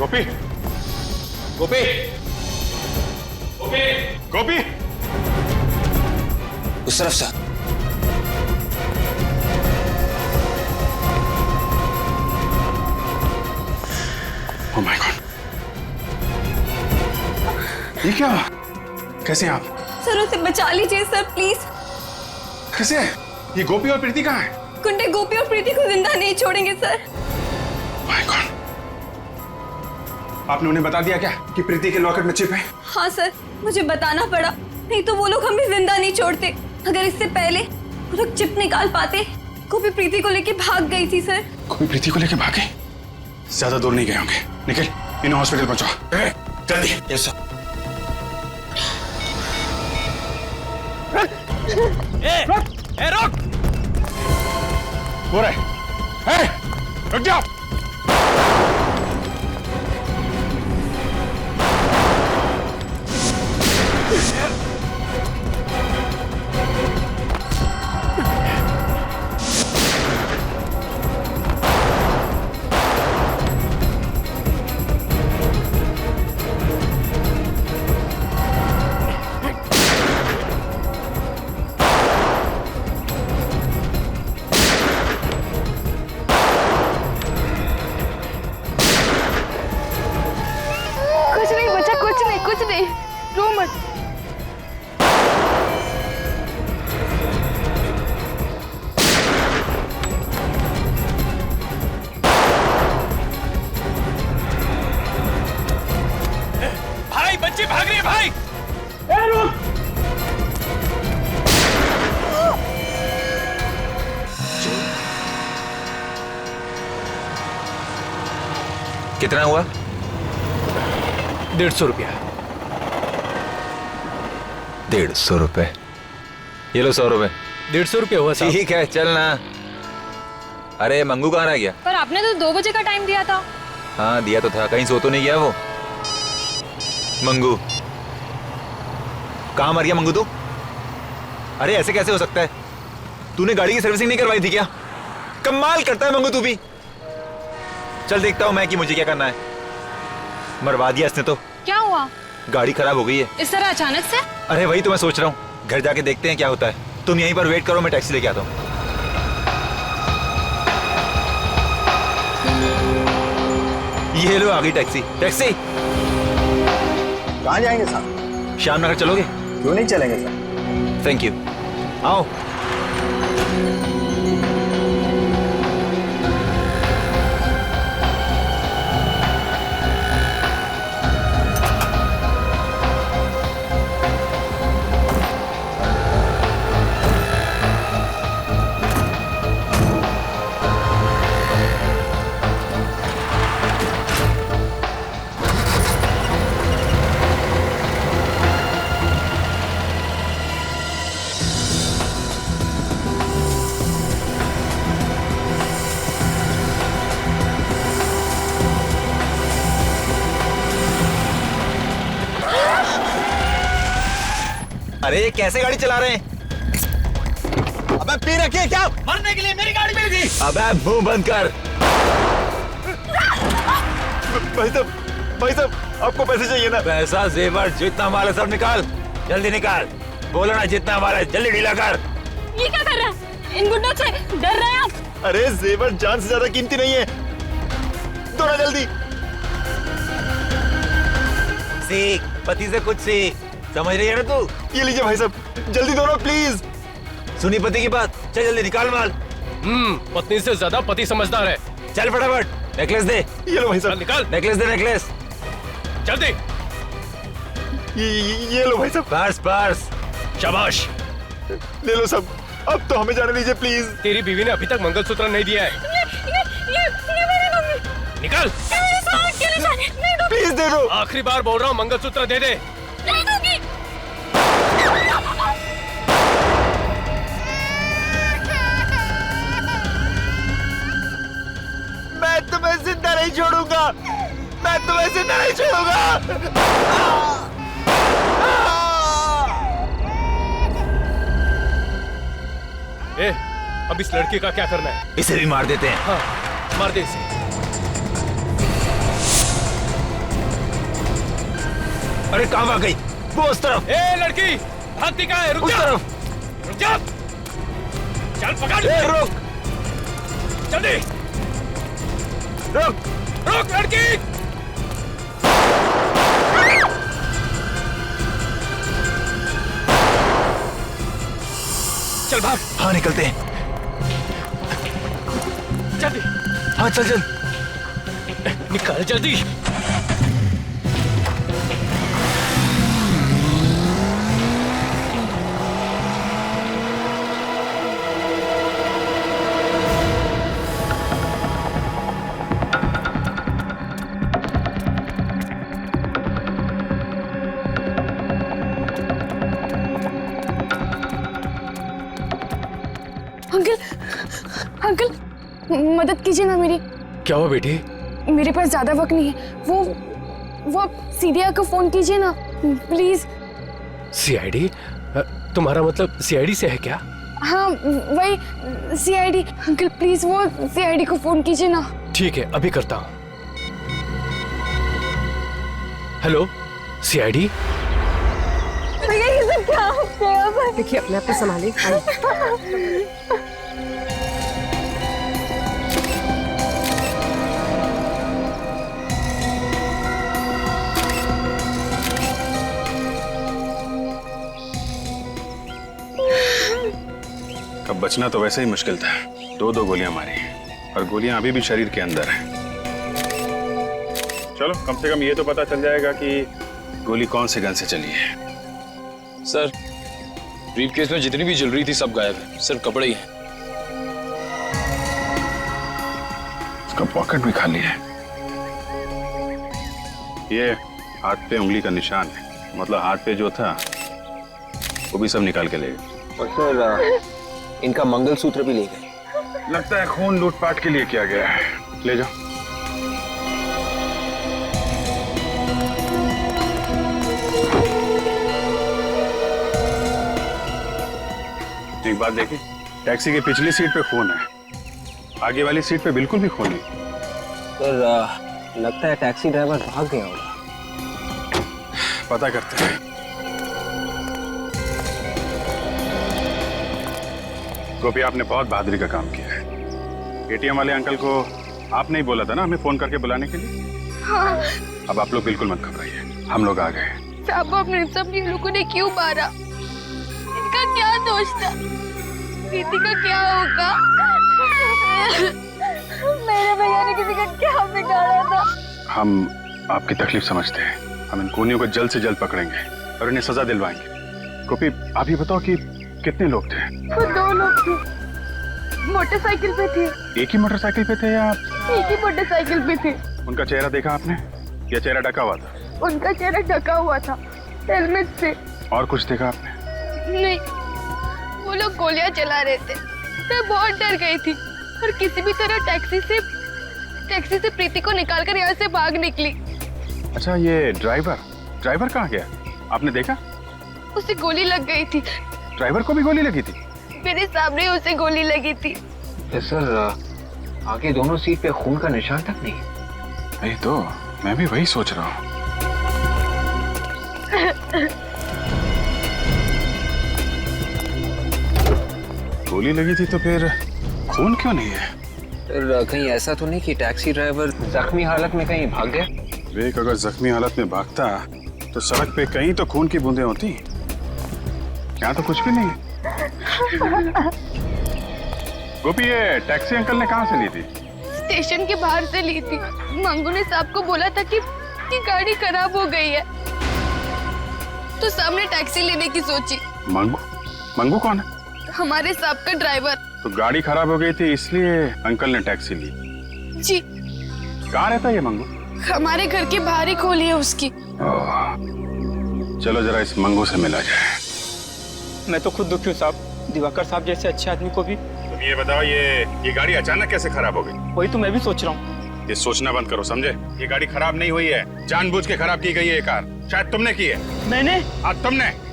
गोपी, गोपी, गोपी, गोपी, उस तरफ से। ओह माय गॉड, ये क्या हुआ? कैसे हैं आप? सर उसे बचा लीजिए सर प्लीज। कैसे? ये गोपी और प्रीति कहाँ है? गुंडे गोपी और प्रीति को जिंदा नहीं छोड़ेंगे सर। माय गॉड, आपने उन्हें बता दिया क्या कि प्रीति के लॉकेट में चिप है? हाँ सर, मुझे बताना पड़ा, नहीं तो वो लोग हमें जिंदा नहीं छोड़ते। अगर इससे पहले वो लोग चिप निकाल पाते। गोपी प्रीति को लेके भाग गई थी सर। गोपी प्रीति को लेके भागे? ज्यादा दूर नहीं गए होंगे। निखिल, इन्हें हॉस्पिटल पहुंचाओ जल्दी। Yes sir. रुक! हो रहा है, रुक जाओ। कुछ नहीं बचा, कुछ नहीं, रो मत। भाई बच्ची भाग रही है भाई। कितना हुआ? 150 रुपया। 150 रुपए। ये लो 100 रुपए। 150 रुपया हुआ साहब। ठीक है, चल ना। अरे मंगू कहाँ रह गया? पर आपने तो 2 बजे का टाइम दिया था। हाँ दिया तो था, कहीं सो तो नहीं गया वो? मंगू कहाँ मर गया मंगू तू? अरे ऐसे कैसे हो सकता है? तूने गाड़ी की सर्विसिंग नहीं करवाई थी क्या? कमाल करता है मंगू तू भी। चल देखता हूँ मैं कि मुझे क्या करना है। मरवा दिया इसने तो। क्या हुआ? गाड़ी खराब हो गई है। इस तरह अचानक से? अरे वही तो मैं सोच रहा हूँ, घर जाके देखते हैं क्या होता है। तुम यहीं पर वेट करो, मैं टैक्सी लेके आता हूँ। ये लो आ गई टैक्सी। टैक्सी कहाँ जाएंगे साहब? श्याम नगर चलोगे? क्यों नहीं चलेंगे सर? Thank you. आओ। अरे ये कैसे गाड़ी चला रहे हैं? अबे पी रखी है क्या? मरने के लिए मेरी गाड़ी मिल गई। अबे मुंह बंद कर। भाई साहब आपको पैसे चाहिए ना? पैसा जेवर जितना माल है सब निकाल, जल्दी निकाल। बोलो ना जितना माल है जल्दी ढीला कर। ये क्या कर रहा है? इन गुंडों से डर रहे हैं आप? अरे जेवर जान से ज्यादा कीमती नहीं है, दो ना जल्दी। सीख, पति से कुछ सीख, समझ रही है ना तू? ये लीजिए भाई साहब, जल्दी दो ना प्लीज। सुनी पति की बात, चल जल्दी निकाल माल। पत्नी से ज्यादा पति समझदार है। चल फटाफट। नेकलेस दे। ये लो भाई साहब, निकाल। नेकलेस दे, नेकलेस। जल्दी। ये लो भाई साहब। Purse purse. शाबाश। ले लो सब, अब तो हमें जाने दीजिए प्लीज। तेरी बीवी ने अभी तक मंगलसूत्र नहीं दिया है। ये मेरी मम्मी। निकाल। नहीं दूंगी। प्लीज दे दो। आखिरी बार बोल रहा हूँ, मंगलसूत्र दे दे। नहीं दूंगी। मैं तुम्हें जिंदा नहीं छोड़ूंगा, मैं तुम्हें जिंदा नहीं छोड़ूंगा। ए, अब इस लड़की का क्या करना है? इसे भी मार देते हैं। हाँ, मार दे इसे। अरे कहाँ भाग गई? वो उस तरफ। ए लड़की, भागती कहाँ है? रुक उस जा, तरफ। रुक जा। चल पकड़। ए, रुक जल्दी रुक। रुक लड़की। चल भाग, हाँ निकलते हैं। जल्दी हाँ चल चल। निकाल जल्दी। अंकल अंकल मदद कीजिए ना मेरी। क्या हुआ बेटी? मेरे पास ज्यादा वक्त नहीं है। वो आप सीरिया को फोन कीजिए ना प्लीज। सीआईडी? तुम्हारा मतलब सीआईडी से है क्या? हाँ वही सीआईडी। अंकल प्लीज वो सीआईडी को फोन कीजिए ना। ठीक है, अभी करता हूँ। Hello CID? भैया ये सब क्या हो गया? देखिए अपने आप को संभालिए। अब बचना तो वैसे ही मुश्किल था। दो गोलियां मारी और गोलियां अभी भी शरीर के अंदर हैं। चलो कम से कम ये तो पता चल जाएगा कि गोली कौन से गन से चली है। सर, ब्रीफकेस में जितनी भी ज्वेलरी थी सब गायब है, सिर्फ कपड़े ही हैं। उसका पॉकेट भी खाली है। ये हाथ पे उंगली का निशान है, मतलब हाथ पे जो था वो भी सब निकाल के ले गए। और सर इनका मंगलसूत्र भी ले गए। लगता है खून लूटपाट के लिए किया गया है। ले जाओ। एक बात देखिए, टैक्सी की पिछली सीट पे खून है, आगे वाली सीट पे बिल्कुल भी खून नहीं। सर लगता है टैक्सी ड्राइवर भाग गया होगा। पता करते हैं। गोपी, आपने बहुत बहादुरी का काम किया है। एटीएम वाले अंकल को आपने ही बोला था ना हमें फोन करके बुलाने के लिए? हाँ। अब आप लोग बिल्कुल मत घबराइए, हम लोग आ गए। साहब आपने सब लोगों ने क्यों मारा? इनका क्या दोष था? प्रीति का क्या होगा? मेरे भैया ने किसी का क्या बिगाड़ा था? हम आपकी तकलीफ समझते हैं। हम इन खूनियों को जल्द से जल्द पकड़ेंगे और इन्हें सजा दिलवाएंगे। गोपी, आप ही बताओ कि कितने लोग थे? वो 2 लोग थे, मोटरसाइकिल पे थे। एक ही मोटरसाइकिल पे थे या? एक ही मोटरसाइकिल पे थे। उनका चेहरा देखा आपने या चेहरा ढका हुआ था? उनका चेहरा ढका हुआ था हेलमेट से। और कुछ देखा आपने? नहीं, वो लोग गोलियां चला रहे थे। मैं बहुत डर गई थी और किसी भी तरह टैक्सी से प्रीति को निकालकर यहाँ से भाग निकली। अच्छा, ये ड्राइवर कहाँ गया? आपने देखा? उसे गोली लग गई थी। ड्राइवर को भी गोली लगी थी? मेरे सामने उसे गोली लगी थी। सर आगे दोनों सीट पे खून का निशान तक नहीं। नहीं तो मैं भी वही सोच रहा हूँ। गोली लगी थी तो फिर खून क्यों नहीं है? सर कहीं ऐसा तो नहीं कि टैक्सी ड्राइवर जख्मी हालत में कहीं भाग गया? विवेक, अगर जख्मी हालत में भागता तो सड़क पे कहीं तो खून की बूंदें होती। यहाँ तो कुछ भी नहीं। गोपी, ये टैक्सी अंकल ने कहाँ से ली थी? स्टेशन के बाहर से ली थी। मंगू ने साहब को बोला था कि गाड़ी खराब हो गई है, तो सामने टैक्सी लेने की सोची। मंगू कौन है? हमारे साहब का ड्राइवर। तो गाड़ी खराब हो गई थी इसलिए अंकल ने टैक्सी ली? जी। कहाँ रहता है ये मंगू? हमारे घर के बाहर ही खोली है उसकी। चलो जरा इस मंगू से मिला जाए। मैं तो खुद दुखी हूँ साहब, दिवाकर साहब जैसे अच्छे आदमी को भी। तुम ये बताओ, ये गाड़ी अचानक कैसे खराब हो गई? वही तो मैं भी सोच रहा हूँ। ये सोचना बंद करो, समझे? ये गाड़ी खराब नहीं हुई है, जानबूझ के खराब की गई है ये कार। शायद तुमने की है।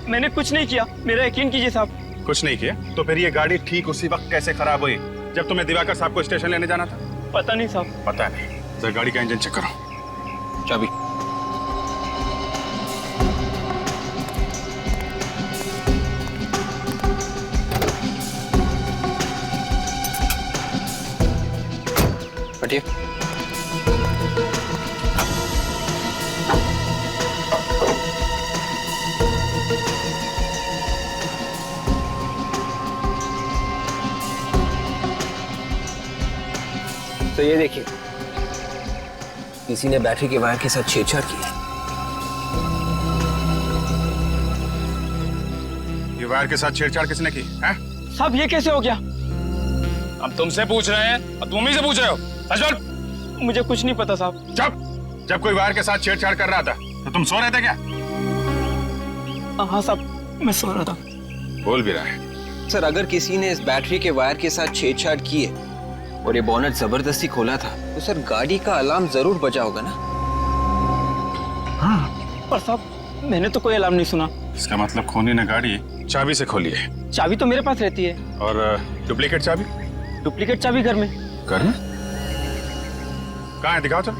मैंने कुछ नहीं किया, मेरा यकीन कीजिए साहब। कुछ नहीं किया तो फिर ये गाड़ी ठीक उसी वक्त कैसे खराब हुई जब तुम्हें दिवाकर साहब को स्टेशन लेने जाना था? पता नहीं साहब। पता नहीं। जरा गाड़ी का इंजन चेक करो। चाबी। हटिए। तो ये देखिए, किसी ने बैटरी के वायर के साथ छेड़छाड़ की। ये वायर के साथ छेड़छाड़ किसने की है? साहब ये कैसे हो गया? हम तुमसे पूछ रहे हैं और तुम ही से पूछ रहे हो। सच बोल। मुझे कुछ नहीं पता साहब। जब कोई वायर के साथ छेड़छाड़ कर रहा था तो तुम सो रहे थे क्या? हाँ साहब, मैं सो रहा था। बोल भी रहा है। सर, अगर किसी ने इस बैटरी के वायर के साथ छेड़छाड़ की है और ये बोनट जबरदस्ती खोला था तो सर गाड़ी का अलार्म जरूर बजा होगा ना? हाँ, पर साहब मैंने तो कोई अलार्म नहीं सुना। इसका मतलब खूनी ने गाड़ी चाबी से खोली है। चाबी तो मेरे पास रहती है। और डुप्लीकेट चाबी? डुप्लीकेट चाबी घर में। घर में? कहाँ है, दिखाओ तो।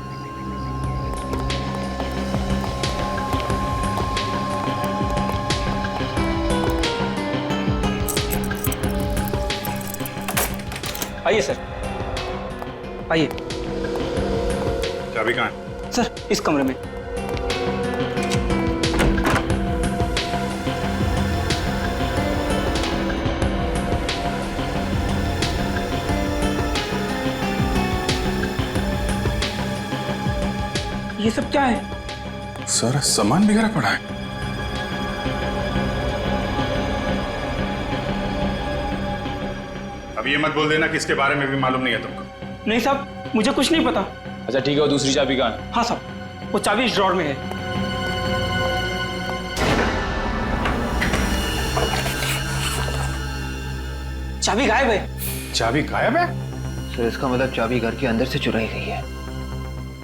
आइए सर, आइए। चाबी कहाँ है? सर इस कमरे में। ये सब क्या है? सारा सामान बिगड़ा पड़ा है। अब ये मत बोल देना कि इसके बारे में भी मालूम नहीं है तुमको। नहीं साहब, मुझे कुछ नहीं पता। अच्छा ठीक है, वो दूसरी चाबी कहाँ है? हाँ साहब, वो चाबी इस ड्रॉर में है। चाबी गायब है। चाबी गायब है? सर इसका मतलब चाबी घर के अंदर से चुराई गई है।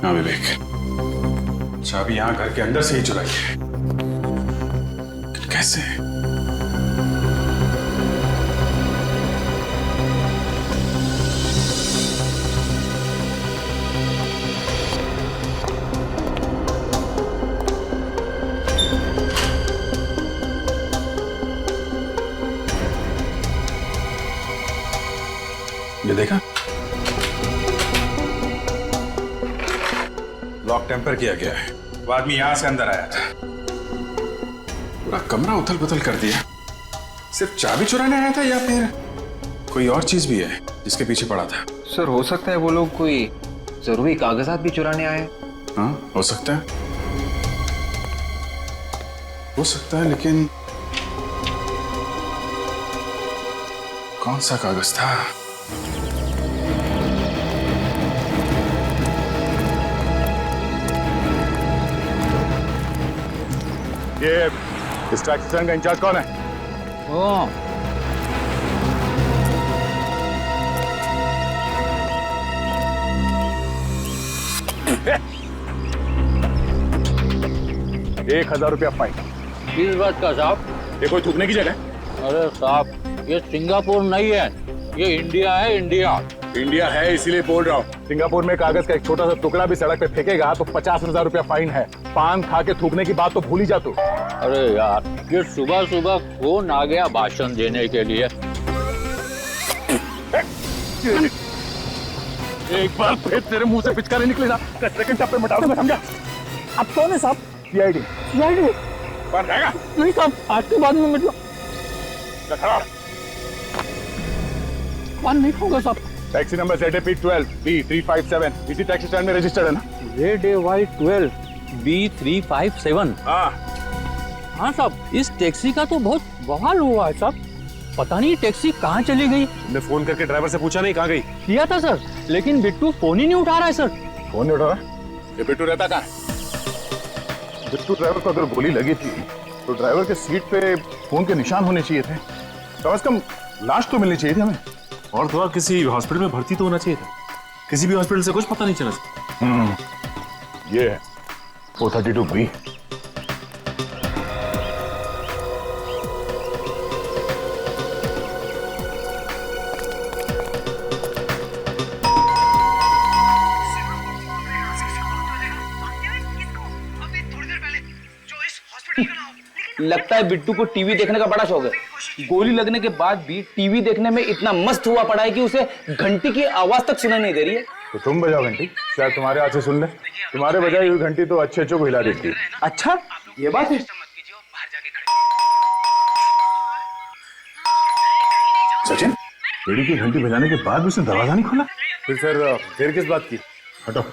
हाँ विवेक, चाबी यहाँ घर के अंदर से ही चुराई है। कैसे? ये देखा, लॉक टेम्पर किया गया है। वो आदमी यहां से अंदर आया था, पूरा कमरा उथल पुथल कर दिया। सिर्फ चाबी चुराने आया था या फिर कोई और चीज भी है जिसके पीछे पड़ा था? सर हो सकता है वो लोग कोई जरूरी कागजात भी चुराने आए। हाँ हो सकता है, हो सकता है, लेकिन कौन सा कागज था? ये इस टैक्सी स्टैंड का इंचार्ज कौन है? ₹1000 फाइन। किस बात का साहब? ये कोई थूकने की जगह? अरे साहब, ये सिंगापुर नहीं है, ये इंडिया है। इंडिया इंडिया है इसीलिए बोल रहा हूँ। सिंगापुर में कागज का एक छोटा सा टुकड़ा भी सड़क पे फेंकेगा तो ₹50,000 फाइन है। पान खा के थूकने की बात तो भूल ही जा तू। अरे यार, ये सुबह सुबह कौन आ गया भाषण देने के लिए? एक बार फिर तेरे मुंह से पिचकारी निकले ना, कचरे के टप्पे मटा दूंगा, समझा? आप कौन है साहब? सीआईडी। सीआईडी? बाहर जाएगा? नहीं साहब, आज के बाद में मतलब नहीं होगा साहब। टैक्सी नंबर ZAP12 B357 इसी टैक्सी स्टैंड में रजिस्टर्ड है ना? ZAY12 B357। हाँ साहब, इस टैक्सी का तो बहुत बवाल हुआ है साहब। पता नहीं टैक्सी कहाँ चली गई। तुमने फोन करके ड्राइवर से पूछा नहीं कहाँ गई? किया था सर, लेकिन बिट्टू फोन ही नहीं उठा रहा है सर। फोन नहीं उठा रहा? ये बिट्टू रहता कहाँ है? बिट्टू ड्राइवर को अगर गोली लगी थी तो ड्राइवर के सीट पे फोन के निशान होने चाहिए थे। कम से कम लाश तो मिलनी चाहिए थी हमें। और थोड़ा किसी हॉस्पिटल में भर्ती तो होना चाहिए था। किसी भी हॉस्पिटल से कुछ पता नहीं चला। ये है 432B। लगता है बिट्टू को टीवी देखने का बड़ा शौक है। गोली लगने के बाद भी टीवी देखने में इतना मस्त हुआ पड़ा है कि उसे घंटी की आवाज तक सुनाई नहीं दे रही है। तो तुम बजाओ घंटी, शायद तुम्हारे हाथ से सुन ले। तुम्हारे बजाई हुई घंटी तो अच्छे को हिला देती। अच्छा ये बात है। सचिन, बेड़ी की घंटी बजाने के बाद भी उसने दरवाजा नहीं खोला। फिर देर किस बात की? हटो।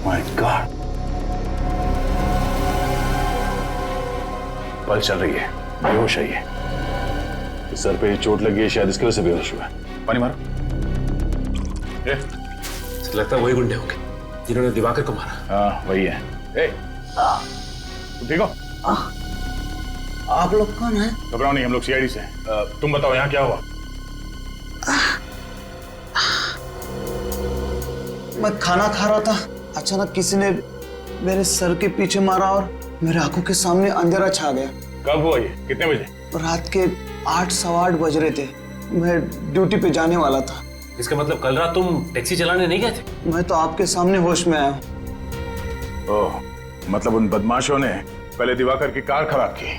माय गॉड, पल चल रही है, बेहोश है ये। सर पे चोट लगी है, शायद इसकी वजह से बेहोश हुआ है। पानी मारो। लगता है वही गुंडे होंगे जिन्होंने दिवाकर को मारा। हाँ वही है। तुम ठीक हो? आप लोग कौन है? घबराओ नहीं, हम लोग सीआईडी से हैं। तुम बताओ यहाँ क्या हुआ? मैं खाना खा रहा था, अचानक किसी ने मेरे सर के पीछे मारा और मेरे आंखों के सामने अंधेरा छा गया। कब हुआ ये? कितने बजे? रात के 8 सवा 8 बज रहे थे। मैं ड्यूटी पे जाने वाला था। इसका मतलब कल रात तुम टैक्सी चलाने नहीं गए थे? मैं तो आपके सामने होश में आया हूँ। ओह, मतलब उन बदमाशों ने पहले दिवाकर की कार खराब की,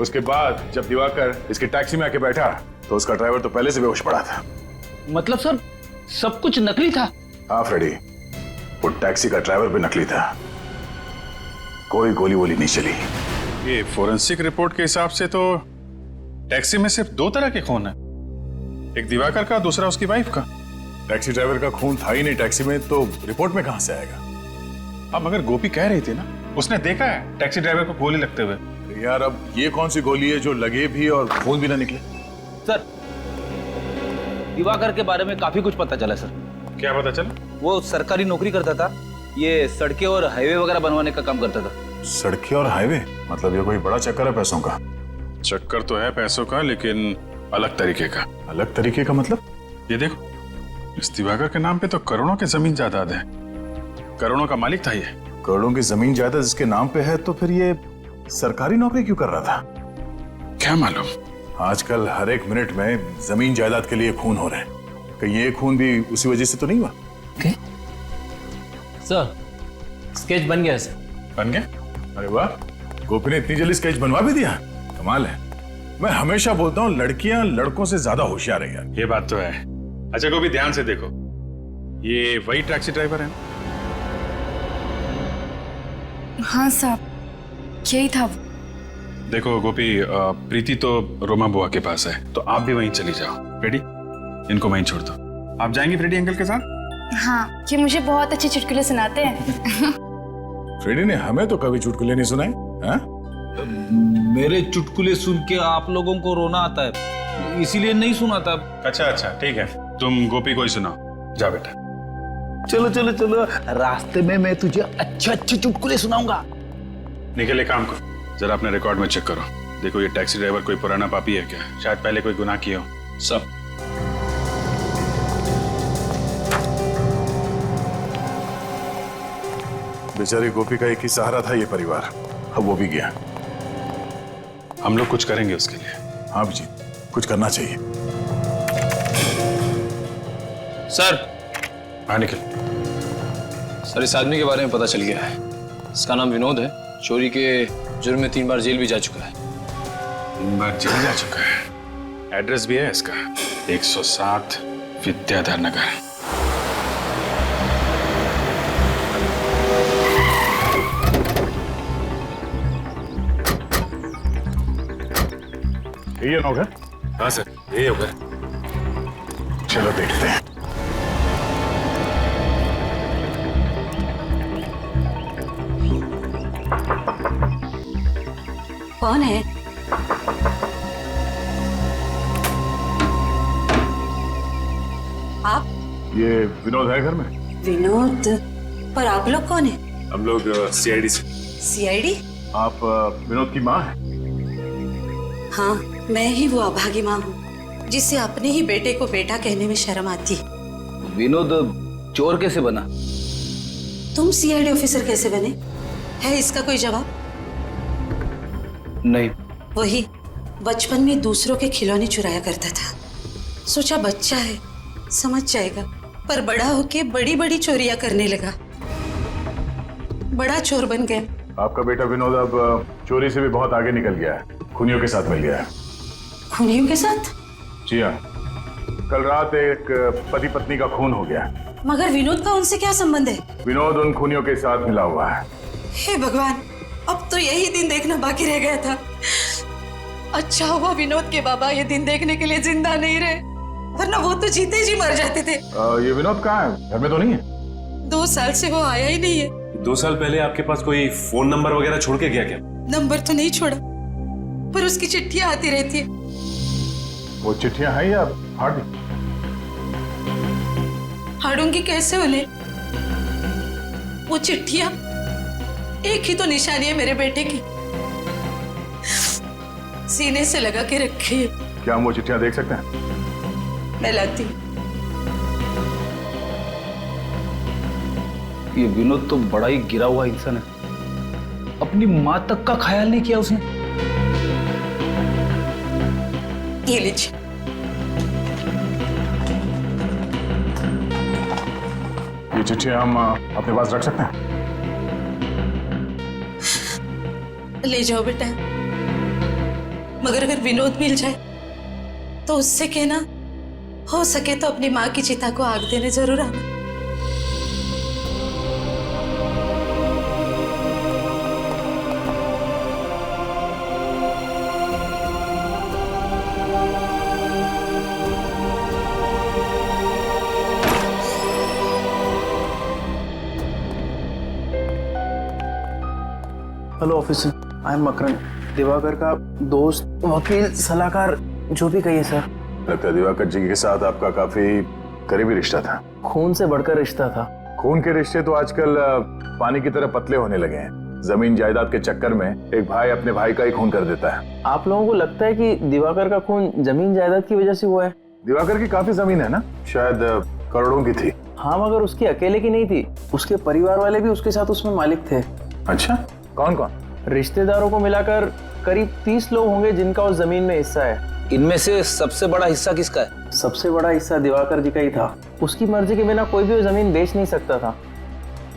उसके बाद जब दिवाकर इसकी टैक्सी में आके बैठा तो उसका ड्राइवर तो पहले से बेहोश पड़ा था। मतलब सर सब कुछ नकली था? हाँ फ्रेडी, वो टैक्सी का ड्राइवर भी नकली था। कोई गोली वोली नहीं चली। ये फोरेंसिक रिपोर्ट के हिसाब से तो टैक्सी में सिर्फ 2 तरह के खून है, एक दिवाकर का, दूसरा उसकी वाइफ का। टैक्सी ड्राइवर का खून था ही नहीं टैक्सी में, तो रिपोर्ट में कहां से आएगा? अब मगर गोपी कह रही थी ना, उसने देखा है टैक्सी ड्राइवर को गोली लगते हुए। यार अब ये कौन सी गोली है जो लगे भी और खून भी ना निकले? सर दिवाकर के बारे में काफी कुछ पता चला सर। क्या पता चला? वो सरकारी नौकरी करता था, ये सड़कें और हाईवे वगैरह बनवाने का काम करता था। सड़कें और हाईवे? मतलब ये कोई बड़ा चक्कर है पैसों का? चक्कर तो है पैसों का, लेकिन अलग तरीके का। अलग तरीके का मतलब? ये देखो, इस दिवाकर के नाम पे तो करोड़ों की जमीन जायदाद है, करोड़ों का मालिक था ये। करोड़ों की जमीन जायदाद जिसके नाम पे है, तो फिर ये सरकारी नौकरी क्यों कर रहा था? क्या मालूम। आजकल हर एक मिनट में जमीन जायदाद के लिए खून हो रहे हैं, कहीं ये खून भी उसी वजह से तो नहीं हुआ? सर स्केच बन गया सर। बन गया? अरे वाह, गोपी ने इतनी जल्दी स्केच बनवा भी दिया, कमाल है। मैं हमेशा बोलता हूँ लड़कियां लड़कों से ज्यादा होशियार है यार। ये बात तो है। अच्छा गोपी, ध्यान से देखो, ये वही टैक्सी ड्राइवर है ना? हाँ साहब, यही था। देखो गोपी, प्रीति तो रोमा बुआ के पास है, तो आप भी वहीं चली जाओ। रेडी? इनको वहीं छोड़ दो। आप जाएंगी फ्रेडी अंकल के साथ? हाँ, ये मुझे बहुत अच्छे चुटकुले सुनाते हैं। फ्रेडी ने हमें तो कभी चुटकुले नहीं सुनाए। हाँ? मेरे चुटकुले सुन के आप लोगों को रोना आता है, इसीलिए नहीं सुनाता। अच्छा अच्छा ठीक है, तुम गोपी को ही सुनाओ। जा बेटा। चलो चलो चलो, रास्ते में मैं तुझे अच्छे अच्छे चुटकुले सुनाऊंगा। निकल, एक काम करो, जरा अपने रिकॉर्ड में चेक करो। देखो ये टैक्सी ड्राइवर कोई पुराना पापी है क्या? शायद पहले कोई गुनाह किया हो। सब बेचारी गोपी का एक ही सहारा था ये परिवार, अब वो भी गया। हम लोग कुछ करेंगे उसके लिए। हाँ जी, कुछ करना चाहिए। सर। हाँ निकल। सर इस आदमी के बारे में पता चल गया है, इसका नाम विनोद है। चोरी के जुर्म में 3 बार जेल भी जा चुका है। 3 बार जेल जा चुका है। एड्रेस भी है इसका, 107 विद्याधर नगर। ये नौकर? हाँ सर, ये होगा। चलो देखते हैं। कौन है? आप? ये विनोद है घर में? विनोद? पर आप लोग कौन है? हम लोग सीआईडी से। सीआईडी? आप विनोद की माँ हैं? हाँ, मैं ही वो अभागी माँ हूँ जिससे अपने ही बेटे को बेटा कहने में शर्म आती। विनोद चोर कैसे बना? तुम सीआईडी ऑफिसर कैसे बने? है इसका कोई जवाब? नहीं। वही बचपन में दूसरों के खिलौने चुराया करता था, सोचा बच्चा है, समझ जाएगा, पर बड़ा होके बड़ी बड़ी चोरियां करने लगा, बड़ा चोर बन गया। आपका बेटा विनोद अब चोरी से भी बहुत आगे निकल गया है, खूनियों के साथ मिल गया है। खूनियों के साथ? जी हाँ, कल रात एक पति पत्नी का खून हो गया। मगर विनोद का उनसे क्या संबंध है? विनोद उन खूनियों के साथ मिला हुआ है। हे भगवान, अब तो यही दिन देखना बाकी रह गया था। अच्छा हुआ विनोद के बाबा ये दिन देखने के लिए जिंदा नहीं रहे, वरना वो तो जीते जी मर जाते थे। ये विनोद कहाँ है? घर में तो नहीं है? 2 साल से वो आया ही नहीं है। 2 साल पहले आपके पास कोई फोन नंबर वगैरह छोड़ के गया क्या? नंबर तो नहीं छोड़ा, पर उसकी चिट्ठियां आती रहती है। वो चिट्ठियां हैं या फाड़ दी? फाड़ूंगी कैसे उन्हें? वो चिट्ठियां एक ही तो निशानी है मेरे बेटे की, सीने से लगा के रखी है। क्या हम वो चिट्ठियां देख सकते हैं? मैं लाती हूँ। ये विनोद तो बड़ा ही गिरा हुआ इंसान है, अपनी माँ तक का ख्याल नहीं किया उसने। ये लीजिए। ये चिट्ठियां हम अपने पास रख सकते हैं? ले जाओ बेटा, मगर अगर विनोद मिल जाए तो उससे कहना हो सके तो अपनी माँ की चिता को आग देने जरूर आना। Hello officer, I am Makaran, Diwakar का दोस्त, वकील, सलाहकार, जो भी कहिए सर। लगता है दिवाकर जी के साथ आपका काफी करीबी रिश्ता था। खून से बढ़कर रिश्ता था। खून के रिश्ते तो आजकल पानी की तरह पतले होने लगे हैं। जमीन जायदाद के चक्कर में एक भाई अपने भाई का ही खून कर देता है। आप लोगों को लगता है कि दिवाकर का खून जमीन जायदाद की वजह से हुआ है? दिवाकर की काफी जमीन है ना, शायद करोड़ों की थी। हाँ, मगर उसकी अकेले की नहीं थी, उसके परिवार वाले भी उसके साथ उसमें मालिक थे। अच्छा, कौन कौन? रिश्तेदारों को मिलाकर करीब 30 लोग होंगे जिनका उस जमीन में हिस्सा है। इनमें से सबसे बड़ा हिस्सा किसका है? सबसे बड़ा हिस्सा दिवाकर जी का ही था। उसकी मर्जी के बिना कोई भी वो जमीन बेच नहीं सकता था।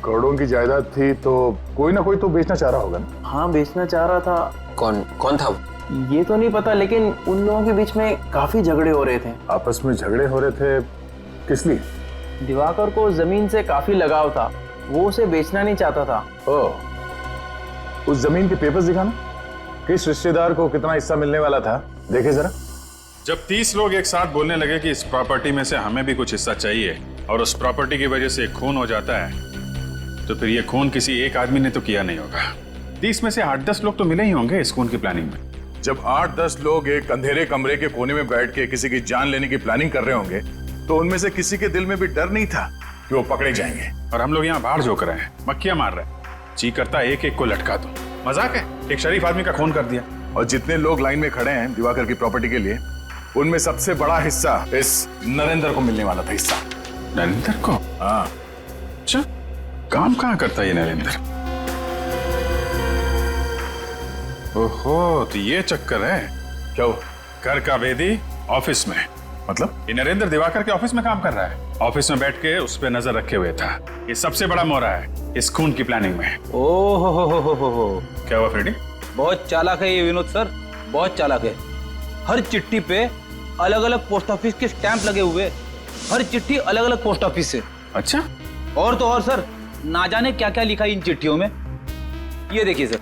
करोड़ों की जायदाद थी तो कोई ना कोई तो बेचना चाह रहा होगा ना? हाँ, बेचना चाह रहा था। कौन था वो? ये तो नहीं पता, लेकिन उन लोगों के बीच में काफी झगड़े हो रहे थे। आपस में झगड़े हो रहे थे? किस लिए? दिवाकर को जमीन से काफी लगाव था, वो उसे बेचना नहीं चाहता था। ओह, उस जमीन के पेपर्स दिखाना, किस रिश्तेदार को कितना हिस्सा मिलने वाला था, देखे जरा। जब 30 लोग एक साथ बोलने लगे कि इस प्रॉपर्टी में से हमें भी कुछ हिस्सा चाहिए और उस प्रॉपर्टी की वजह से खून हो जाता है, तो फिर ये खून किसी एक आदमी ने तो किया नहीं होगा। 30 में से 8-10 लोग तो मिले ही होंगे इस खून की प्लानिंग में। जब 8-10 लोग एक अंधेरे कमरे के कोने में बैठ के किसी की जान लेने की प्लानिंग कर रहे होंगे, तो उनमें से किसी के दिल में भी डर नहीं था कि वो पकड़े जाएंगे। और हम लोग यहाँ बाहर झोंक रहे हैं, मक्खियां मार रहे हैं। जी करता एक एक को लटका दो। मजाक है? एक शरीफ आदमी का खून कर दिया। और जितने लोग लाइन में खड़े हैं दिवाकर की प्रॉपर्टी के लिए, उनमें सबसे बड़ा हिस्सा इस नरेंद्र को मिलने वाला था। हिस्सा नरेंद्र को? हाँ। अच्छा, काम कहाँ करता है ये नरेंद्र? ओहो, तो ये चक्कर है। क्या हो? घर का वेदी ऑफिस में, मतलब? ये नरेंद्र दिवाकर के ऑफिस में काम कर रहा है। ऑफिस में बैठ के उस पे नजर रखे हुए था। ये सबसे बड़ा मोहरा है इस खून की प्लानिंग में। ओहो, क्या हुआ फ्रेडी? बहुत चालाक है ये विनोद सर, बहुत चालाक है। हर चिट्ठी पे अलग अलग पोस्ट ऑफिस के स्टैंप लगे हुए, हर चिट्ठी अलग अलग पोस्ट ऑफिस से। अच्छा, और तो और सर, ना जाने क्या क्या लिखा है इन चिट्ठियों में। ये देखिए सर,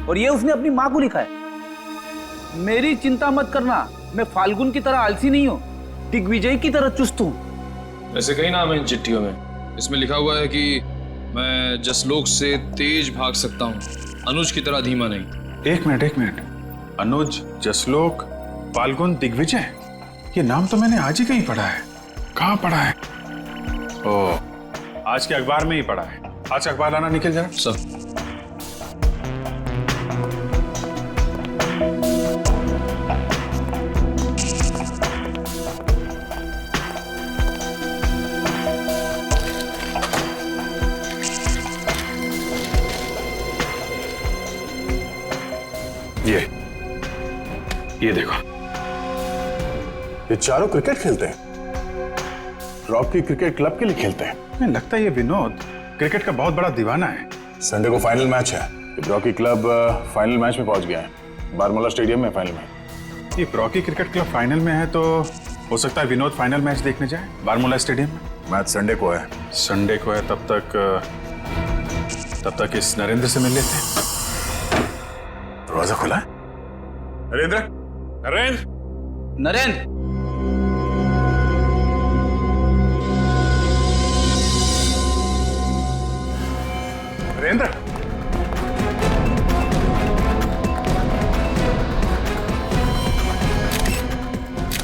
और ये उसने अपनी माँ को लिखा है। मेरी चिंता मत करना, मैं फाल्गुन की तरह आलसी नहीं हूँ, दिग्विजय की तरह चुस्त हूँ। ऐसे कई नाम है इन चिट्ठियों में। इसमें लिखा हुआ है कि मैं जसलोक से तेज भाग सकता हूँ, अनुज की तरह धीमा नहीं। एक मिनट। अनुज, जसलोक, फाल्गुन, दिग्विजय, ये नाम तो मैंने आज ही कहीं पढ़ा है। कहाँ पढ़ा है? ओह, आज के अखबार में ही पढ़ा है। आज का अखबार लाना निकल जरा। सब ये देखो, ये चारों क्रिकेट खेलते हैं, रॉकी क्रिकेट क्लब के लिए खेलते हैं। नहीं लगता ये विनोद क्रिकेट का बहुत बड़ा दीवाना है। संडे को फाइनल मैच है, रॉकी क्लब फाइनल मैच में पहुंच गया है, बारमूला स्टेडियम में फाइनल में। ये रॉकी क्रिकेट क्लब फाइनल में है तो हो सकता है विनोद फाइनल मैच देखने जाए बारमूला स्टेडियम में। मैच संडे को है। संडे को है, तब तक इस नरेंद्र से मिल लेते हैं। दरवाजा खुला है। नरेंद्र, नरेंद्र, नरेंद्र, नरेंद्र,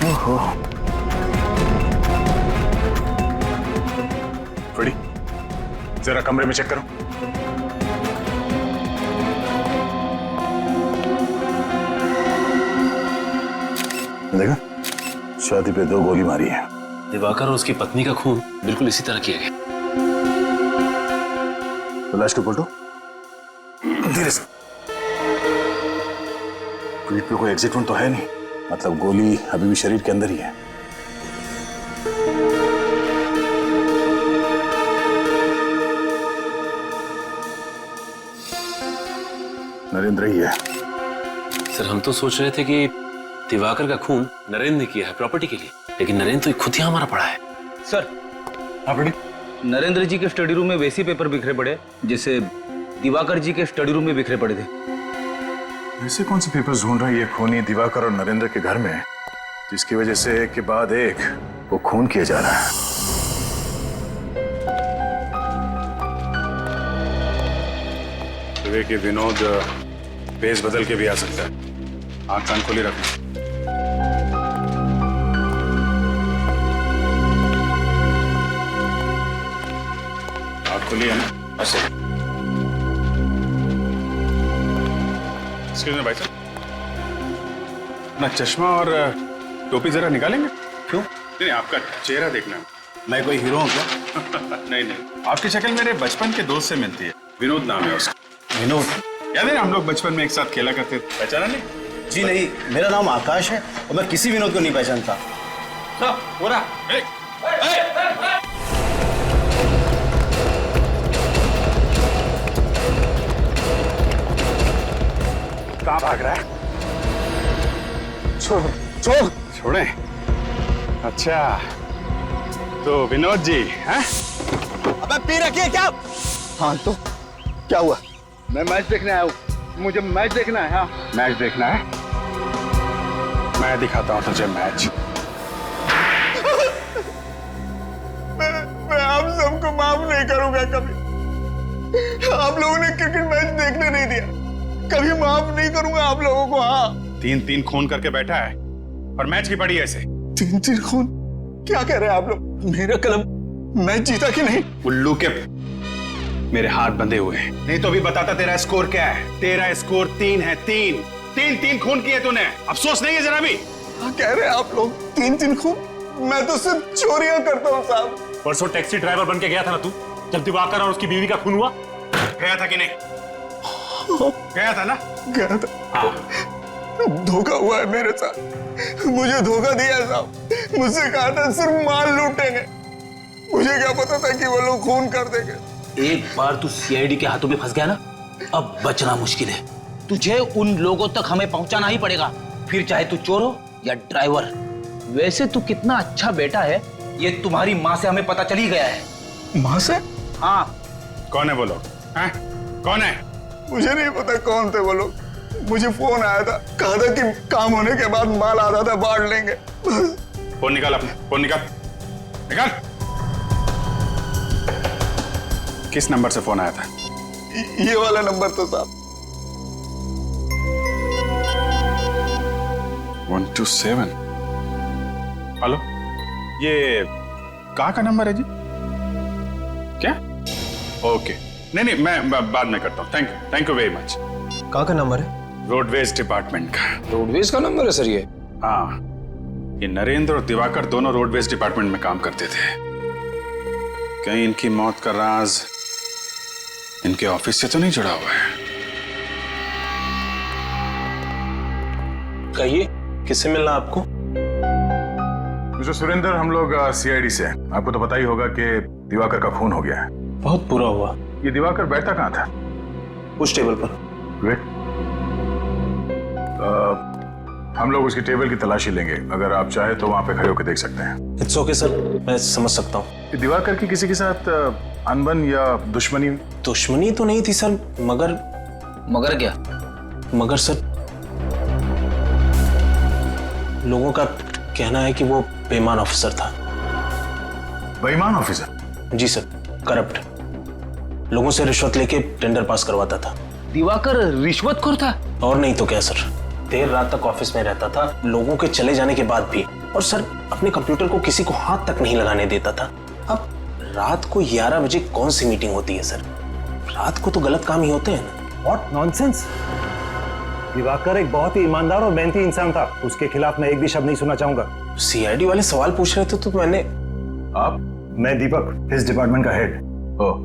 ओहो, फ्रेडी, जरा कमरे में चेक करो। देखा, छाती पे 2 गोली मारी है। दिवाकर और उसकी पत्नी का खून बिल्कुल इसी तरह किया गया। लाश को पलटो धीरे से। पीठ पे कोई एग्जिट वुंड तो है नहीं, मतलब गोली अभी भी शरीर के अंदर ही है। नरेंद्र ही है। सर हम तो सोच रहे थे कि दिवाकर का खून नरेंद्र ने किया है प्रॉपर्टी के लिए, लेकिन नरेंद्र तो खुद यहाँ हमारा पड़ा है। सर नरेंद्र जी के स्टडी रूम में वैसे पेपर बिखरे पड़े जैसे दिवाकर जी के स्टडी रूम में बिखरे पड़े थे। ऐसे कौन से पेपर्स ढूंढ रहा है ये खूनी दिवाकर और नरेंद्र के घर में, जिसकी वजह से एक के बाद एक वो खून किया जा रहा है। कि विनोद भेस बदल के भी आ सकता है, आंख कान खोली रखना। आंख खोली है ना? अच्छा, एक्सक्यूज मी भाई साहब, अपना चश्मा और टोपी जरा निकालेंगे? क्यों? नहीं, आपका चेहरा देखना है। मैं कोई हीरो हूँ क्या? नहीं, आपकी शक्ल मेरे बचपन के दोस्त से मिलती है। विनोद नाम है उसका। विनोद? याद है हम लोग बचपन में एक साथ खेला करते थे, पहचाना नहीं? जी नहीं, मेरा नाम आकाश है और मैं किसी विनोद को नहीं पहचानता। कहाँ भाग रहा है? छोड़े। अच्छा, तो विनोद जी हैं? अबे पी रखिए क्या? हाँ तो क्या हुआ? मैं मैच देखने आया हूँ, मुझे मैच देखना है। हाँ, मैच देखना है, मैं दिखाता हूँ तुझे मैच। मैं आप सबको माफ नहीं करूंगा कभी। आप लोगों ने क्रिकेट मैच देखने नहीं दिया, कभी माफ नहीं करूंगा आप लोगों को। हाँ, 3-3 खून करके बैठा है और मैच की पड़ी ऐसे। 3-3 खून? क्या कह रहे हैं आप लोग? मेरा कलम मैच जीता कि नहीं? उल्लू के मेरे हाथ बंधे हुए हैं, नहीं तो अभी बताता तेरा स्कोर क्या है। तेरा स्कोर 3 है। 3 खून किए तूने, अफसोस नहीं है जरा भी? क्या कह रहे हैं आप लोग? 3 खून? मैं तो सिर्फ चोरियां करता हूँ साहब। परसों टैक्सी ड्राइवर बन के गया था ना तू, जब दिवाकर और उसकी बीवी का खून हुआ? गया था कि नहीं? गया था ना? गया था। धोखा हुआ है मेरे साथ, मुझे धोखा दिया साहब। मुझसे कहा था सिर्फ माल लूटेंगे, मुझे क्या पता था कि वो लोग खून कर देंगे। एक बार तू सीआईडी के हाथों में फंस गया ना, अब बचना मुश्किल है। तुझे उन लोगों तक हमें पहुंचाना ही पड़ेगा, फिर चाहे तू चोर हो या ड्राइवर। वैसे तू कितना अच्छा बेटा है ये तुम्हारी माँ से हमें पता चल ही गया है। माँ से? हाँ। कौन है वो लोग? कौन है? मुझे नहीं पता कौन थे वो लोग, मुझे फोन आया था, कहा था कि काम होने के बाद माल आधा था बांट लेंगे। फोन निकाल, अपने फोन निकाल। किस नंबर से फोन आया था? ये वाला नंबर तो साहब। 127। हेलो, ये कहाँ का नंबर है जी? क्या? ओके, नहीं मैं बाद में करता हूँ। Thank you very much. कहाँ का नंबर है? रोडवेज डिपार्टमेंट का। रोडवेज का नंबर है सर ये? हाँ, ये नरेंद्र और दिवाकर दोनों रोडवेज डिपार्टमेंट में काम करते थे। कहीं इनकी मौत का राज इनके ऑफिस से तो नहीं जुड़ा हुआ है? कहिए, किससे मिलना आपको? मिस्टर सुरेंद्र, हम लोग सीआईडी से हैं। आपको तो पता ही होगा कि दिवाकर का खून हो गया है। बहुत बुरा हुआ। ये दिवाकर बैठता कहाँ था? उस टेबल पर। वेट, हम लोग उसकी टेबल की तलाशी लेंगे। अगर आप चाहे तो वहां पे खड़े होकर देख सकते हैं। इट्स ओके सर, मैं समझ सकता हूँ। दिवाकर की किसी के साथ अनबन या दुश्मनी? दुश्मनी तो नहीं थी सर, मगर क्या? मगर सर, लोगों का कहना है कि वो बेईमान ऑफिसर था। बेईमान ऑफिसर? जी सर, करप्ट। लोगों से रिश्वत लेके टेंडर पास करवाता था। दिवाकर रिश्वतखोर था? और नहीं तो क्या सर, देर रात तक ऑफिस में रहता था, लोगों के चले जाने के बाद भी। और सर, अपने कंप्यूटर को किसी को हाथ तक नहीं लगाने देता था। अब रात को 11 बजे कौन सी मीटिंग होती है सर? रात को तो गलत काम ही होते हैं ना। What nonsense! दिवाकर एक बहुत ही ईमानदार और मेहनती इंसान था। उसके खिलाफ मैं एक भी शब्द नहीं सुनना चाहूंगा। सीआईडी वाले सवाल पूछ रहे थे तो मैंने... आप? मैं दीपक, इस डिपार्टमेंट का हेड। ओह,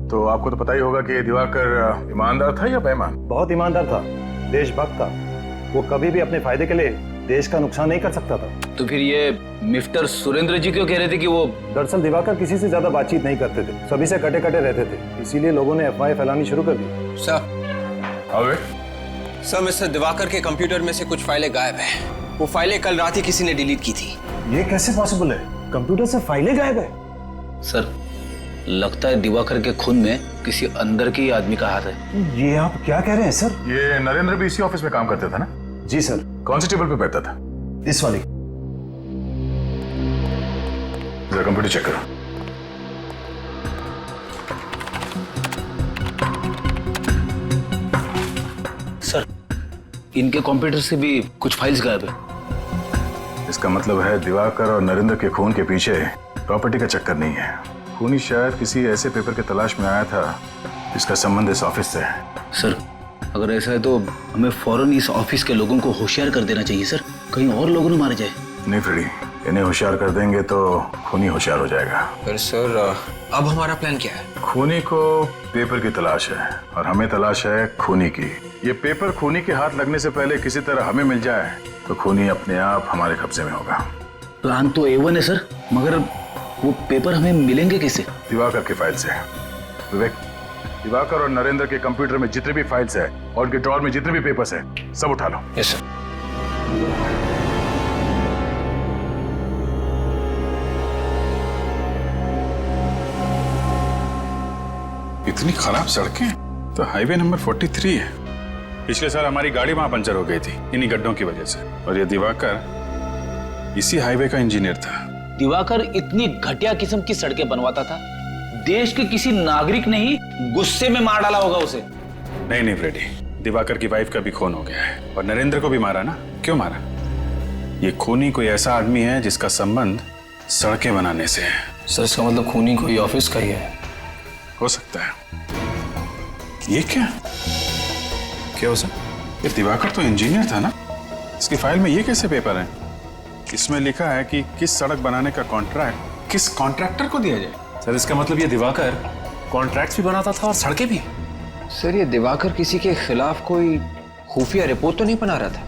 तो आपको तो पता ही होगा कि दिवाकर ईमानदार था या बेईमान? बहुत ईमानदार था, देशभक्त था। वो कभी भी अपने फायदे के लिए देश का नुकसान नहीं कर सकता था। तो फिर ये मिस्टर सुरेंद्र जी क्यों कह रहे थे कि वो... दरअसल दिवाकर किसी से ज्यादा बातचीत नहीं करते थे, सभी से कटे कटे रहते थे। इसीलिए लोगों ने अफवाहें फैलानी शुरू कर दी। सर, मिस्टर दिवाकर के कंप्यूटर में से कुछ फाइलें गायब हैं। वो फाइलें कल रात ही किसी ने डिलीट की थी। ये कैसे पॉसिबल है? कंप्यूटर से फाइलें गायब है? सर, लगता है दिवाकर के खून में किसी अंदर के ही आदमी का हाथ है। ये आप क्या कह रहे हैं सर? ये नरेंद्र भी इसी ऑफिस में काम करता था ना? जी सर। कौन सी टेबल पे बैठता था? इस वाली। जरा कंप्यूटर चेक करो। सर, इनके कंप्यूटर से भी कुछ फाइल्स गायब है। इसका मतलब है दिवाकर और नरेंद्र के खून के पीछे प्रॉपर्टी का चक्कर नहीं है। खूनी शायद किसी ऐसे पेपर के तलाश में आया था जिसका संबंध इस ऑफिस से है। सर, अगर ऐसा है तो हमें फौरन इस ऑफिस के लोगों को होशियार कर देना चाहिए सर, कहीं और लोगों ने मारे जाए। नहीं फ्रेडी, इन्हें होशियार कर देंगे तो खूनी होशियार हो जाएगा। पर सर, अब हमारा प्लान क्या है? खूनी को पेपर की तलाश है और हमें तलाश है खूनी की। ये पेपर खूनी के हाथ लगने से पहले किसी तरह हमें मिल जाए तो खूनी अपने आप हमारे कब्जे में होगा। प्लान तो A1 है सर, मगर वो पेपर हमें मिलेंगे कैसे? दिवाकर की फाइल से। विवेक, दिवाकर और नरेंद्र के कंप्यूटर में जितने भी फाइल्स है और उनके ड्रॉर में जितने भी पेपर्स है, सब उठा लो। Yes sir. इतनी खराब सड़कें तो हाईवे नंबर 43 है। पिछले साल हमारी गाड़ी वहां पंचर हो गई थी इन्हीं गड्ढों की वजह से। और ये दिवाकर इसी हाईवे का इंजीनियर था। दिवाकर इतनी घटिया किस्म की सड़कें बनवाता था, देश के किसी नागरिक ने ही गुस्से में मार डाला होगा उसे। नहीं फ्रेडी, दिवाकर की वाइफ का भी खून हो गया है और नरेंद्र को भी मारा ना। क्यों मारा? ये खूनी कोई ऐसा आदमी है जिसका संबंध सड़कें बनाने से है। सर, इसका मतलब खूनी कोई ऑफिस का ही है? हो सकता है। ये क्या हो सर? ये दिवाकर तो इंजीनियर था ना? इसकी फाइल में ये कैसे पेपर है? इसमें लिखा है कि किस सड़क बनाने का कॉन्ट्रैक्ट किस कॉन्ट्रैक्टर को दिया जाए। सर, इसका मतलब ये दिवाकर कॉन्ट्रैक्ट्स भी बनाता था और सड़कें भी। सर, ये दिवाकर किसी के खिलाफ कोई खुफिया रिपोर्ट तो नहीं बना रहा था?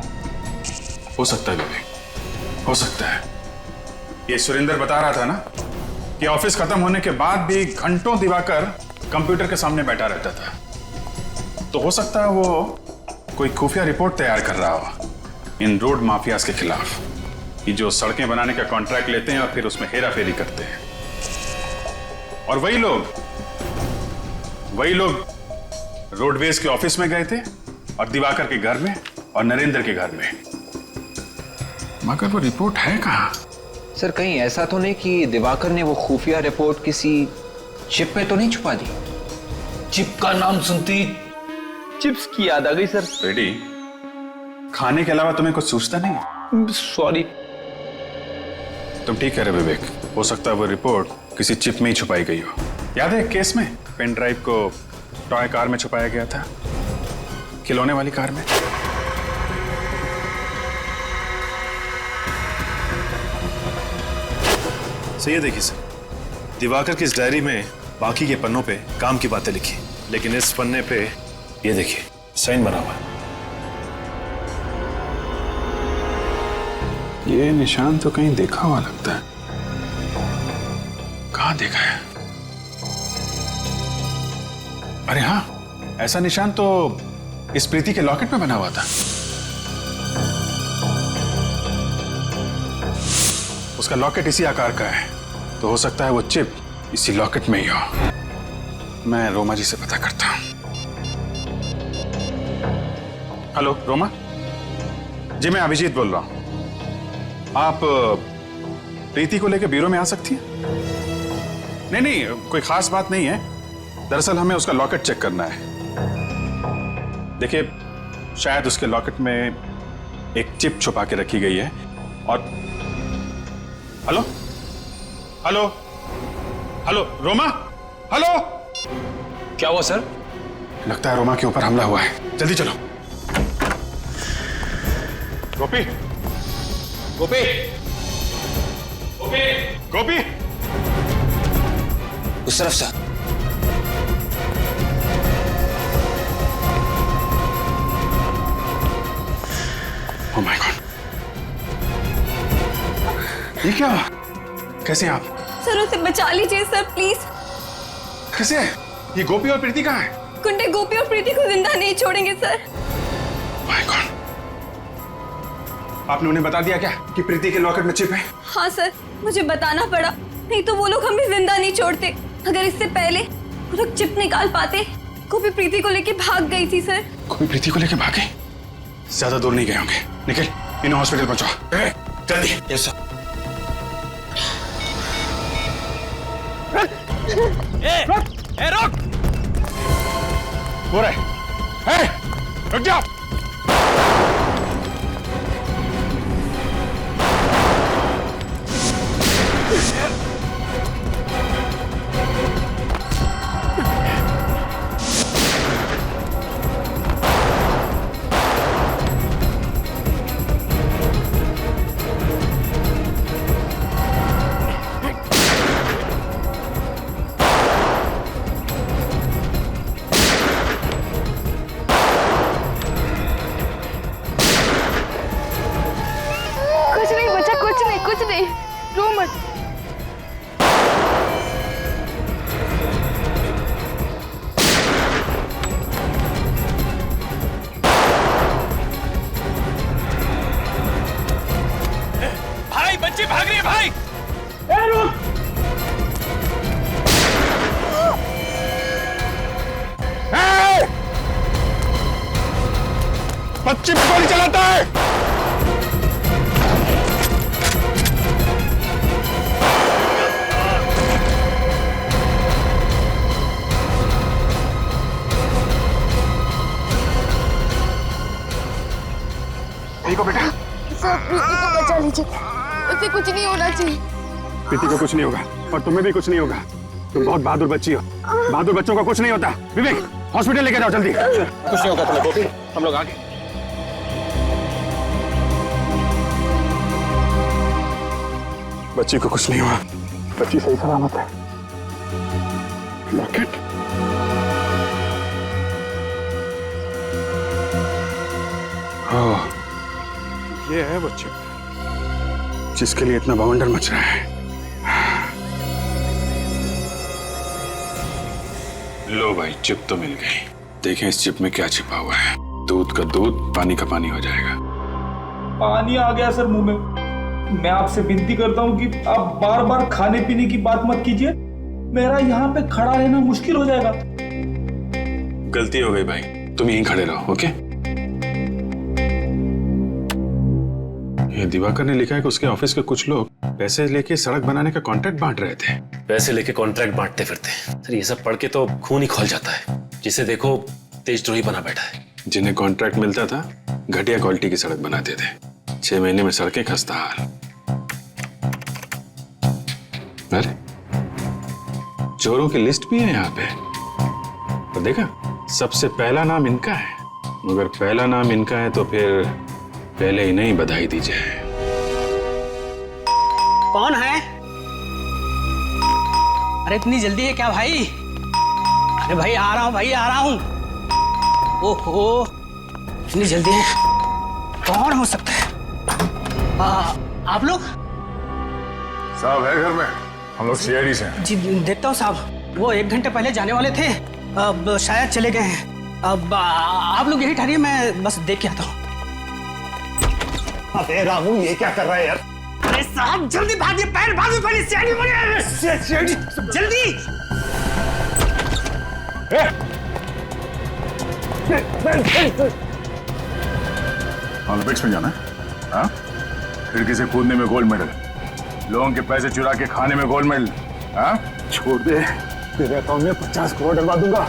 हो सकता है विवेक, हो सकता है। ये सुरेंद्र बता रहा था ना कि ऑफिस खत्म होने के बाद भी घंटों दिवाकर कंप्यूटर के सामने बैठा रहता था। तो हो सकता है वो कोई खुफिया रिपोर्ट तैयार कर रहा हो इन रोड माफियाज के खिलाफ, कि जो सड़कें बनाने का कॉन्ट्रैक्ट लेते हैं और फिर उसमें हेरा फेरी करते हैं। और वही लोग रोडवेज के ऑफिस में गए थे और दिवाकर के घर में और नरेंद्र के घर में। मगर वो रिपोर्ट है कहां? सर, कहीं ऐसा तो नहीं कि दिवाकर ने वो खुफिया रिपोर्ट किसी चिप पे तो नहीं छुपा दी? चिप का नाम सुनती चिप्स की याद आ गई सर। बेटी, खाने के अलावा तुम्हें कुछ सूझता नहीं? सॉरी। तुम ठीक कह रहे विवेक, हो सकता है वो रिपोर्ट किसी चिप में ही छुपाई गई हो। याद है केस में पेन ड्राइव को टॉय कार में छुपाया गया था, खिलौने वाली कार में। सर, ये देखिए सर, दिवाकर की इस डायरी में बाकी के पन्नों पे काम की बातें लिखी, लेकिन इस पन्ने पे ये देखिए साइन बना हुआ है। ये निशान तो कहीं देखा हुआ लगता है। कहाँ देखा है? अरे हाँ, ऐसा निशान तो इस प्रीति के लॉकेट में बना हुआ था। उसका लॉकेट इसी आकार का है, तो हो सकता है वो चिप इसी लॉकेट में ही हो। मैं रोमा जी से पता करता हूं। हेलो रोमा जी, मैं अभिजीत बोल रहा हूं। आप प्रीति को लेकर ब्यूरो में आ सकती हैं? नहीं नहीं, कोई खास बात नहीं है। दरअसल हमें उसका लॉकेट चेक करना है। देखिए, शायद उसके लॉकेट में एक चिप छुपा के रखी गई है। और hello hello hello Roma, hello. क्या हुआ सर? लगता है रोमा के ऊपर हमला हुआ है। जल्दी चलो। गोपी गोपी गोपी गोपी, उस तरफ से। ओह माय गॉड, ये क्या हुआ? कैसे आप? सर उसे बचा लीजिए सर, प्लीज। कैसे? ये गोपी और प्रीति कहाँ है? गुंडे गोपी और प्रीति को जिंदा नहीं छोड़ेंगे सर। माय गॉड, आपने उन्हें बता दिया क्या कि प्रीति के लॉकेट में चिप है? हाँ सर, मुझे बताना पड़ा, नहीं तो वो लोग हमें जिंदा नहीं छोड़ते। अगर इससे पहले वो लोग चिप निकाल पाते, गोपी प्रीति को लेके भाग गई थी सर। गोपी प्रीति को लेके भागे? ज्यादा दूर नहीं गए होंगे। निखिल, इन्हें हॉस्पिटल पहुंचाओ जल्दी। Yes sir. रुक! हो रहा है, रुक जाओ। कुछ नहीं, रो मत। भाई, बच्ची भाग रही है भाई। बच्ची पे गोली चलाता है। को बेटा, सर प्रीति को बचा लीजिए, उसे कुछ नहीं होना चाहिए। प्रीति को कुछ नहीं होगा और तुम्हें भी कुछ नहीं होगा। तुम बहुत बहादुर बच्ची हो। बहादुर बच्चों को कुछ नहीं होता। विवेक, हॉस्पिटल लेके जाओ जल्दी। कुछ नहीं होगा तुम्हें गोपी, हम लोग आगे। बच्ची को कुछ नहीं हुआ, बच्ची सही सलामत है। लॉकेट, ओह, ये है वो चिप जिसके लिए इतना बवंडर मच रहा है। लो भाई, चिप तो मिल गई। देखें इस चिप में क्या छिपा हुआ है। दूध का दूध, पानी का पानी हो जाएगा। पानी आ गया सर मुंह में। मैं आपसे विनती करता हूँ कि आप बार बार खाने पीने की बात मत कीजिए। मेरा यहाँ पे खड़ा रहना मुश्किल हो जाएगा। गलती हो गई भाई, तुम यहीं खड़े रहो, ओके? ये दिवाकर ने लिखा है कि उसके ऑफिस के कुछ लोग पैसे लेके सड़क बनाने का कॉन्ट्रैक्ट बांट रहे थे। पैसे लेके कॉन्ट्रैक्ट बांटते फिरते सर, ये सब पढ़ के तो खून ही खोल जाता है। जिसे देखो तेजद्रोही बना बैठा है। जिन्हें कॉन्ट्रैक्ट मिलता था, घटिया क्वालिटी की सड़क बनाते थे। 6 महीने में सड़कें खस्ता हाल। अरे, चोरों की लिस्ट भी है यहाँ पे। तो देखा, सबसे पहला नाम इनका है। मगर पहला नाम इनका है तो फिर पहले ही नहीं बधाई दी जाए। कौन है? अरे इतनी जल्दी है क्या भाई? अरे भाई आ रहा हूँ, भाई आ रहा हूँ। ओहो, इतनी जल्दी है? कौन हो सकता है? आप लोग? साहब है घर में, हम लोग सीआईडी से हैं। जी देखता हूँ साहब, वो 1 घंटे पहले जाने वाले थे, अब शायद चले गए हैं। अब आप लोग यही ठहरिए, मैं बस देख के आता हूँ। अबे रामू, ये क्या कर रहा है यार? अरे साहब जल्दी भागिए, पैर भागिए, पहले सीआईडी बने, जल्दी। ओलंपिक्स में जाना है? हाँ? खिड़की से कूदने में गोल्ड मेडल, लोगों के पैसे चुरा के खाने में गोल्ड मेडल। हाँ? छोड़ दे, तेरे अकाउंट में 50 करोड़ डलवा दूंगा।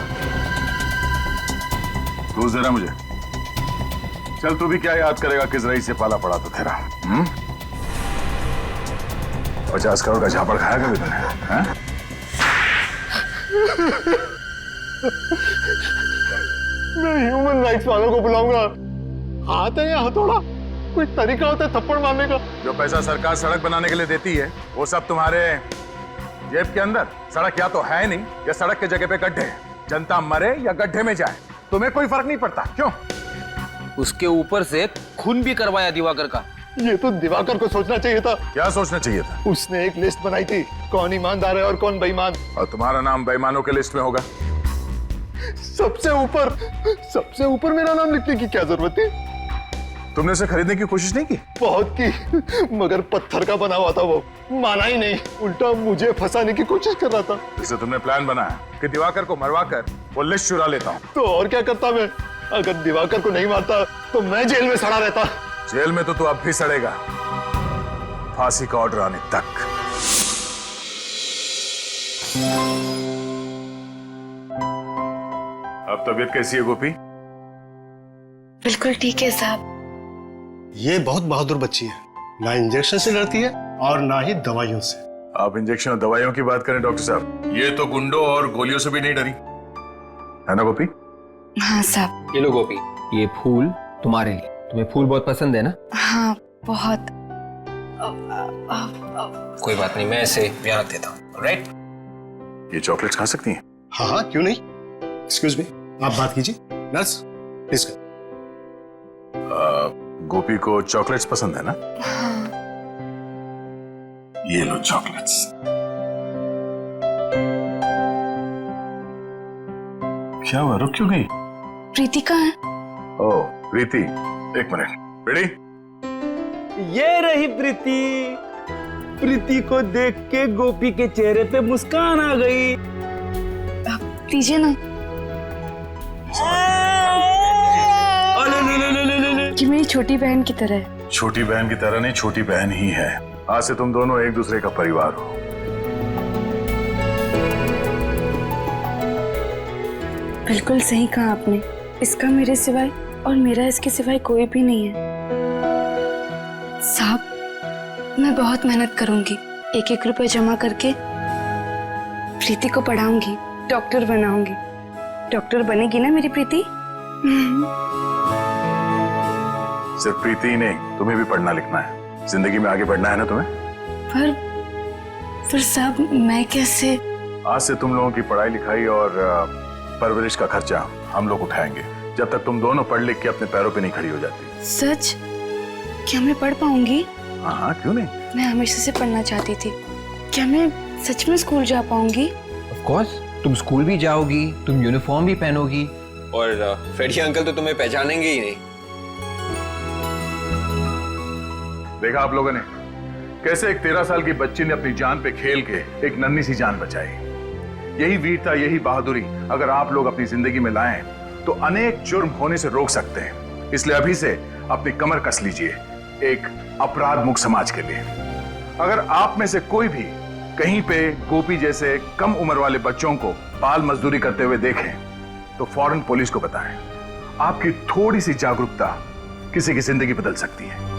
रोज दे रहा मुझे। चल तू भी क्या याद करेगा किस रईस से पाला पड़ा तो तेरा। 50 करोड़ का झापड़ खाया कभी तूने? हाँ? मैं ह्यूमन राइट्स वालों को बुलाऊंगा। हाथ है या हथौड़ा? कोई तरीका होता है थप्पड़ मारने का? जो पैसा सरकार सड़क बनाने के लिए देती है वो सब तुम्हारे जेब के अंदर। सड़क या तो है नहीं या सड़क के जगह पे गड्ढे। जनता मरे या गड्ढे में जाए, तुम्हें कोई फर्क नहीं पड़ता। क्यों? उसके ऊपर से खून भी करवाया दिवाकर का। ये तो दिवाकर को सोचना चाहिए था। क्या सोचना चाहिए था? उसने एक लिस्ट बनाई थी, कौन ईमानदार है और कौन बेईमान। और तुम्हारा नाम बेईमानों के लिस्ट में होगा। सबसे ऊपर मेरा नाम लिखने की क्या जरूरत थी? तुमने उसे खरीदने की कोशिश नहीं की? बहुत की, मगर पत्थर का बना हुआ था वो, माना ही नहीं, उल्टा मुझे फंसाने की कोशिश कर रहा था। इससे तुमने प्लान बनाया कि दिवाकर को मरवा कर वो लिस्ट चुरा लेता हूँ। तो और क्या करता मैं? अगर दिवाकर को नहीं मारता तो मैं जेल में सड़ा रहता। जेल में तो तू अब भी सड़ेगा, फांसी का ऑर्डर आने तक। अब तबीयत कैसी है गोपी? बिल्कुल ठीक है साहब। ये बहुत बहादुर बच्ची है, ना इंजेक्शन से डरती है और ना ही दवाइयों से। आप इंजेक्शन और दवाइयों की बात करें डॉक्टर साहब, ये तो गुंडों और गोलियों से भी नहीं डरी, है ना गोपी? हाँ साहब। ये लो गोपी, ये फूल तुम्हारे लिए। तुम्हें फूल बहुत पसंद है ना? हाँ बहुत। कोई बात नहीं, मैं इसे यहाँ देता हूँ। राइट? ये चॉकलेट्स खा सकती हैं? हाँ हाँ, क्यों नहीं। एक्सक्यूज मी, आप बात कीजिए। नर्स प्लीज कर। गोपी को चॉकलेट्स पसंद है ना? हाँ। ये लो चॉकलेट्स। क्या हुआ, रुक क्यों गई? प्रीति कहाँ है? ओह प्रीति, एक मिनट। रेडी? ये रही प्रीति। प्रीति को देख के गोपी के चेहरे पे मुस्कान आ गई। दीजिए ना। कि मेरी छोटी बहन की तरह है। छोटी बहन की तरह नहीं, छोटी बहन ही है। आज से तुम दोनों एक दूसरे का परिवार हो। बिल्कुल सही कहा आपने। इसका मेरे सिवाय और मेरा इसके सिवाय कोई भी नहीं है। साहब, मैं बहुत मेहनत करूंगी, 1-1 रुपए जमा करके प्रीति को पढ़ाऊंगी, डॉक्टर बनाऊंगी। डॉक्टर बनेगी ना मेरी प्रीति? सिर्फ प्रीति ही नहीं, तुम्हें भी पढ़ना लिखना है, जिंदगी में आगे बढ़ना है ना तुम्हें। पर साहब मैं कैसे? आज से तुम लोगों की पढ़ाई लिखाई और परवरिश का खर्चा हम लोग उठाएंगे, जब तक तुम दोनों पढ़ लिख के अपने पैरों पे नहीं खड़ी हो जाती। सच? क्या मैं पढ़ पाऊंगी? हाँ हाँ, क्यों नहीं। मैं हमेशा से पढ़ना चाहती थी। क्या मैं सच में स्कूल जा पाऊंगी? ऑफ कोर्स, तुम स्कूल भी जाओगी, तुम यूनिफॉर्म भी पहनोगी और फ्रेडी अंकल तो तुम्हें पहचानेंगे ही नहीं। देखा आप लोगों ने कैसे एक 13 साल की बच्ची ने अपनी जान पे खेल के एक नन्ही सी जान बचाई। यही वीरता, यही बहादुरी अगर आप लोग अपनी जिंदगी में लाएं तो अनेक जुर्म होने से रोक सकते हैं। इसलिए अभी से अपनी कमर कस लीजिए एक अपराध मुक्त समाज के लिए। अगर आप में से कोई भी कहीं पे गोपी जैसे कम उम्र वाले बच्चों को बाल मजदूरी करते हुए देखें तो फौरन पुलिस को बताएं। आपकी थोड़ी सी जागरूकता किसी की जिंदगी बदल सकती है।